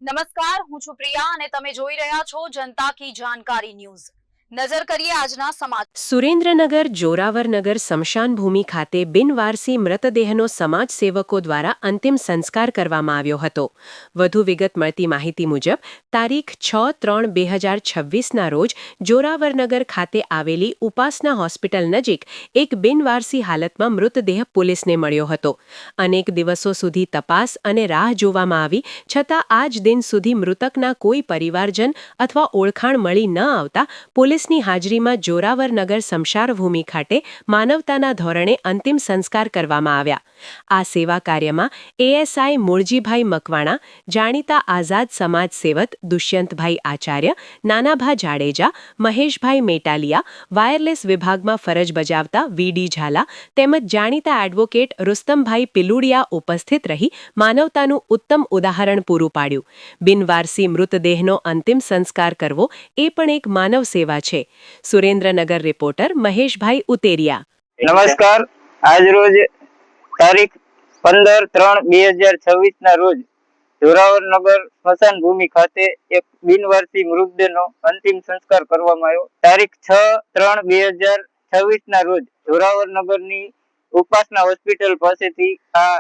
નમસ્કાર, હું છું પ્રિયા અને તમે જોઈ રહ્યા છો જનતા કી જાણકારી ન્યૂઝ। નજર કરીએ આજના સમાચાર। સુરેન્દ્રનગર જોરાવરનગર સ્મશાન ભૂમિ ખાતે બિનવારસી મૃતદેહનો સમાજસેવકો દ્વારા અંતિમ સંસ્કાર કરવામાં આવ્યો હતો। વધુ વિગત મળતી માહિતી મુજબ તારીખ 6/3/2026ના રોજ જોરાવરનગર ખાતે આવેલી ઉપાસના હોસ્પિટલ નજીક એક બિનવારસી હાલતમાં મૃતદેહ પોલીસને મળ્યો હતો। અનેક દિવસો સુધી તપાસ અને રાહ જોવામાં આવી છતાં આજ દિન સુધી મૃતકના કોઈ પરિવારજન અથવા ઓળખાણ મળી ન આવતા પોલીસની હાજરીમાં જોરાવરનગર સ્મશાન ભૂમિ ખાતે માનવતાના ધોરણે અંતિમ સંસ્કાર કરવામાં આવ્યા। આ સેવા કાર્યમાં એએસઆઈ મૂળજીભાઈ મકવાણા, જાણીતા આઝાદ સમાજ સેવક દુષ્યંતભાઈ આચાર્ય, નાનાભા જાડેજા, મહેશભાઈ મેટાલિયા, વાયરલેસ વિભાગમાં ફરજ બજાવતા વીડી ઝાલા તેમજ જાણીતા એડવોકેટ રુસ્તમભાઈ પિલુડિયા ઉપસ્થિત રહી માનવતાનું ઉત્તમ ઉદાહરણ પૂરું પાડ્યું। બિનવારસી મૃતદેહનો અંતિમ સંસ્કાર કરવો એ પણ એક માનવ સેવા છે। સુરેન્દ્રનગર રિપોર્ટર મહેશભાઈ ઉતેરિયા। નમસ્કાર। આજ રોજ તારીખ 15/3/2026ના રોજ જોરાવરનગર સ્મશાન ભૂમિ ખાતે એક બિનવારસી મૃતદેહનો અંતિમ સંસ્કાર કરવામાં આવ્યો। તારીખ 6/3/2026ના રોજ જોરાવરનગરની ઉપાસના હોસ્પિટલ પાસેથી આ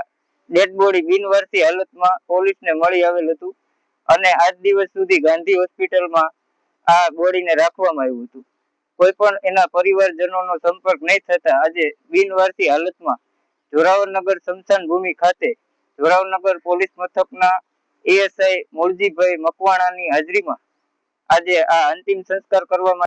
ડેડ બોડી બિનવારસી હાલતમાં પોલીસને મળી આવેલ હતું અને આજ દિવસ સુધી ગાંધી હોસ્પિટલમાં આ બોડીને રાખવામાં આવ્યું હતું। કોઈ પણ એના પરિવારજનોનો સંપર્ક નહીં થતા આજે બિનવારસી હાલતમાં જોરાવરનગર સ્મશાન ભૂમિ ખાતે જોરાવરનગર પોલીસ મથકના એએસઆઈ મૂળજીભાઈ મકવાણાની હાજરીમાં આજે આ અંતિમ સંસ્કાર કરવામાં